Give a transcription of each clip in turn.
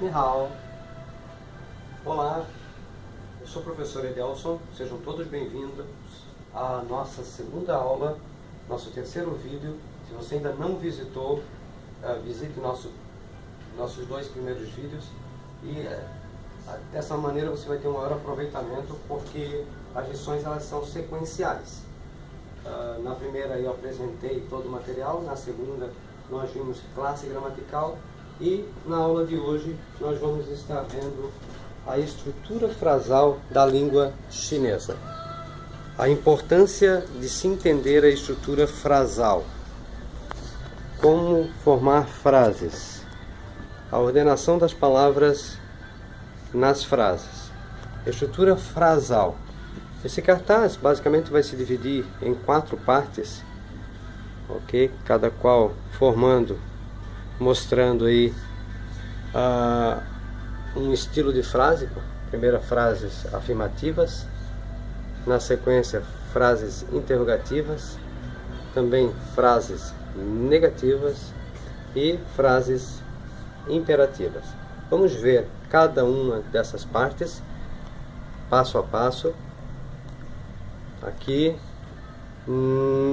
Ni hao. Olá, eu sou o professor Edelson, sejam todos bem-vindos à nossa segunda aula, nosso terceiro vídeo. Se você ainda não visitou, visite nossos dois primeiros vídeos e dessa maneira você vai ter um maior aproveitamento, porque as lições elas são sequenciais. Na primeira eu apresentei todo o material, na segunda nós vimos classe gramatical e na aula de hoje nós vamos estar vendo a estrutura frasal da língua chinesa. A importância de se entender a estrutura frasal. Como formar frases. A ordenação das palavras nas frases. Estrutura frasal. Esse cartaz basicamente vai se dividir em 4 partes, ok? Cada qual mostrando aí um estilo de frase. Primeira, frases afirmativas, na sequência frases interrogativas, também frases negativas e frases imperativas. Vamos ver cada uma dessas partes passo a passo. Aqui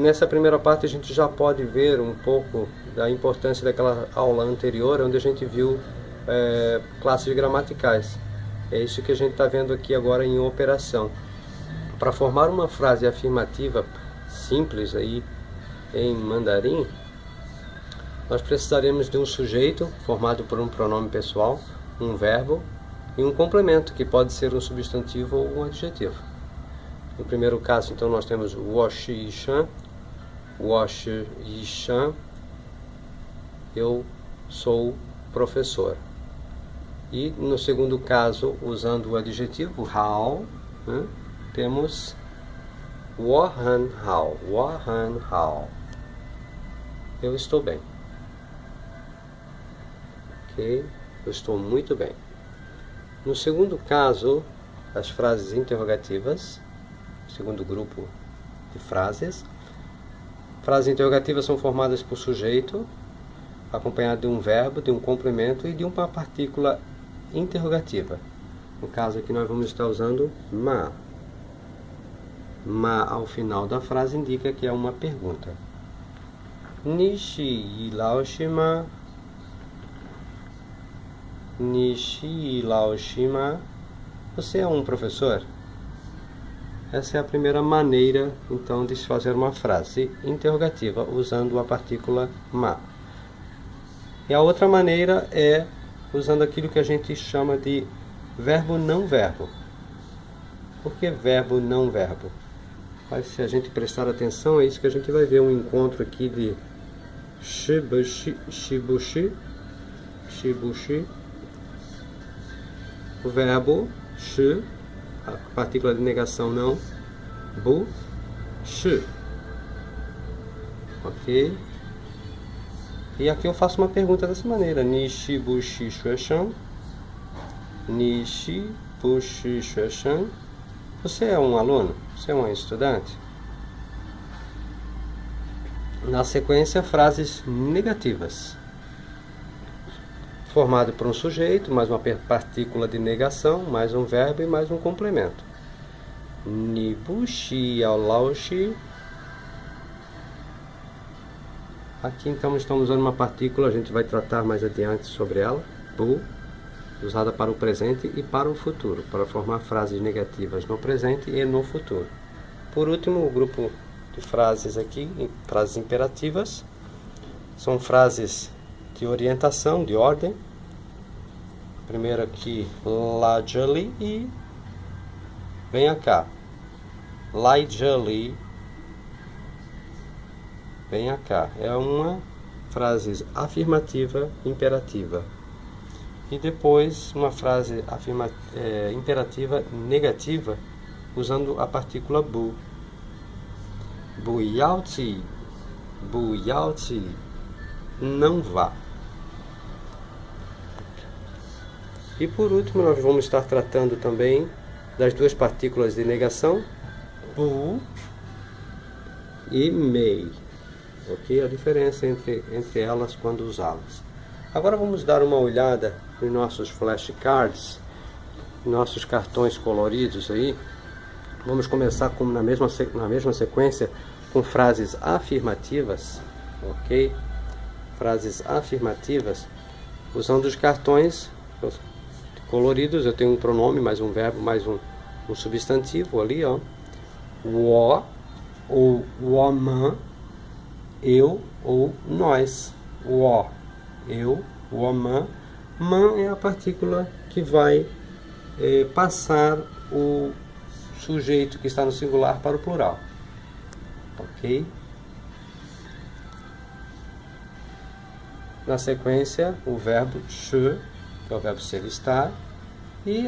nessa primeira parte a gente já pode ver um pouco da importância daquela aula anterior, onde a gente viu classes gramaticais. É isso que a gente está vendo aqui agora em operação. Para formar uma frase afirmativa simples aí em mandarim, nós precisaremos de um sujeito formado por um pronome pessoal, um verbo e um complemento, que pode ser um substantivo ou um adjetivo. No primeiro caso, então, nós temos wo shi shan, eu sou professor. E no segundo caso, usando o adjetivo hao, temos wo han hao, eu estou bem. Ok, eu estou muito bem. No segundo caso, as frases interrogativas, segundo grupo de frases. Frases interrogativas são formadas por sujeito, acompanhado de um verbo, de um complemento e de uma partícula interrogativa. No caso aqui nós vamos estar usando ma. Ma ao final da frase indica que é uma pergunta. Ni shi lao shi ma? Ni shi lao shi ma? Você é um professor? Essa é a primeira maneira, então, de se fazer uma frase interrogativa, usando a partícula ma. E a outra maneira é usando aquilo que a gente chama de verbo não verbo. Por que verbo não verbo? Mas se a gente prestar atenção, é isso que a gente vai ver, um encontro aqui de shibushi, o verbo shi, a partícula de negação não, bu, shi, ok? E aqui eu faço uma pergunta dessa maneira, ni shi bu shi xue shan, ni shi bu shi xue shan. Você é um aluno? Você é um estudante? Na sequência, frases negativas, formado por um sujeito, mais uma partícula de negação, mais um verbo e mais um complemento. Ni bu shi yao lao shi. Aqui então estamos usando uma partícula, a gente vai tratar mais adiante sobre ela, bu, usada para o presente e para o futuro, para formar frases negativas no presente e no futuro. Por último, o grupo de frases aqui, frases imperativas, são frases de orientação, de ordem. Primeiro aqui, la jali e venha cá. Lai jali, venha cá. É uma frase afirmativa imperativa. E depois uma frase imperativa negativa, usando a partícula bu. Bu yao ti, não vá. E por último nós vamos estar tratando também das duas partículas de negação, bu e mei. Ok? A diferença entre elas quando usá-las. Agora vamos dar uma olhada nos nossos flashcards, nossos cartões coloridos aí. Vamos começar na mesma sequência com frases afirmativas, ok? Frases afirmativas, usando os cartões coloridos. Eu tenho um pronome, mais um verbo, mais um substantivo ali, ó. Wo ou woman, eu ou nós. Wo, eu, woman. Man é a partícula que vai passar o sujeito que está no singular para o plural, ok? Na sequência, o verbo je, que é o verbo ser, estar, e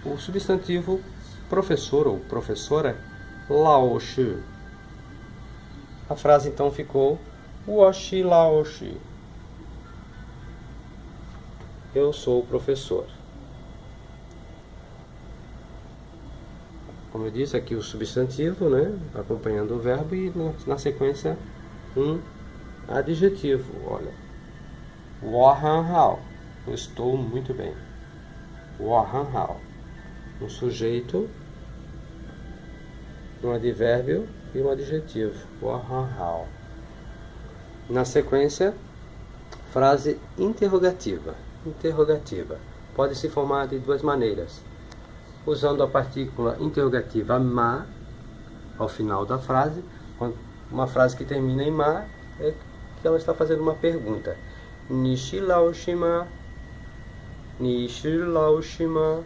o substantivo professor ou professora, lao shi. A frase então ficou wo shi lao shi. Eu sou o professor. Como eu disse, aqui o substantivo, né, acompanhando o verbo, e na sequência um adjetivo. Olha, wo han hao, eu estou muito bem. Wo han hao, um sujeito, um advérbio e um adjetivo. Wo han hao. Na sequência, frase interrogativa. Interrogativa pode se formar de duas maneiras: usando a partícula interrogativa ma ao final da frase. Uma frase que termina em ma é que ela está fazendo uma pergunta. Nishi lao shima, nishi lao shima.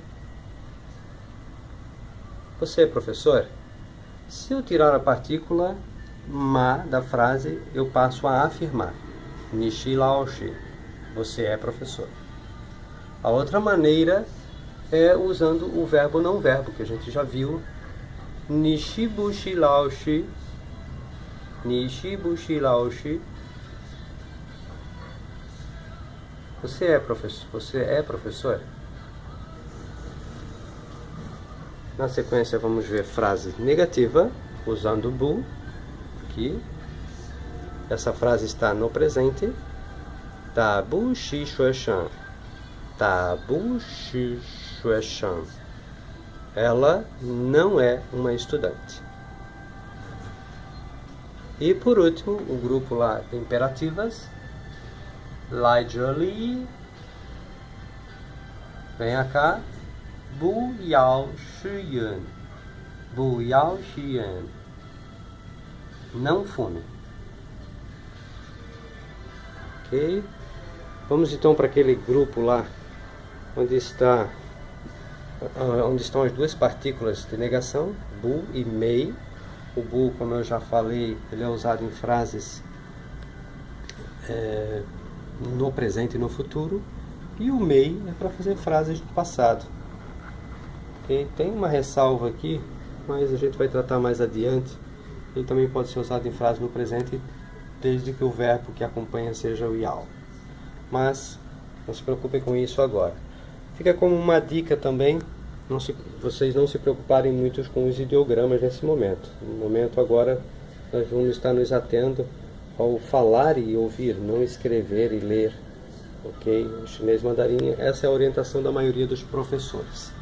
Você é professor? Se eu tirar a partícula ma da frase, eu passo a afirmar. Nishi lao shi, você é professor. A outra maneira é usando o verbo não verbo, que a gente já viu. Nishibushi laoshi. Nishibushi laoshi. Você é professor? Você é professor? Na sequência vamos ver frase negativa, usando bu, aqui. Essa frase está no presente. Tabu shi shueshan. Tabu shi shueshan. Ela não é uma estudante. E por último, o grupo lá de imperativas. Lai Jolie. Venha cá. Bu yao shiyuan. Bu yao shiyuan. Não fume. Ok? Vamos então para aquele grupo lá onde estão as duas partículas de negação, bu e mei. O bu, como eu já falei, ele é usado em frases no presente e no futuro, e o mei é para fazer frases do passado. Okay? Tem uma ressalva aqui, mas a gente vai tratar mais adiante. Ele também pode ser usado em frases no presente, desde que o verbo que acompanha seja o yao. Mas não se preocupem com isso agora. Fica como uma dica também, vocês não se preocuparem muito com os ideogramas nesse momento. No momento agora, nós vamos estar nos atendo ao falar e ouvir, não escrever e ler. Ok? O chinês mandarim, essa é a orientação da maioria dos professores.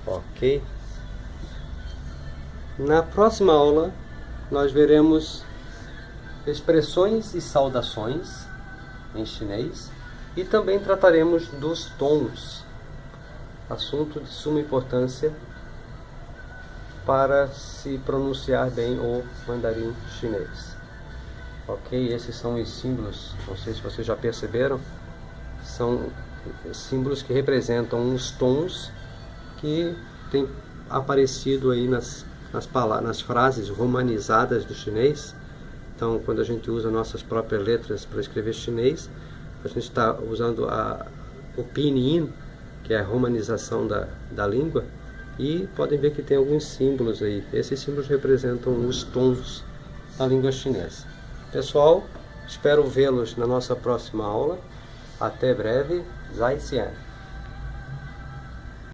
Ok? Na próxima aula, nós veremos expressões e saudações em chinês, e também trataremos dos tons, assunto de suma importância para se pronunciar bem o mandarim chinês. Ok? Esses são os símbolos, não sei se vocês já perceberam, são símbolos que representam os tons que têm aparecido aí nas frases romanizadas do chinês. Então, quando a gente usa nossas próprias letras para escrever chinês, a gente está usando o pinyin, que é a romanização da língua, e podem ver que tem alguns símbolos aí. Esses símbolos representam os tons da língua chinesa. Pessoal, espero vê-los na nossa próxima aula. Até breve. Zai Xian.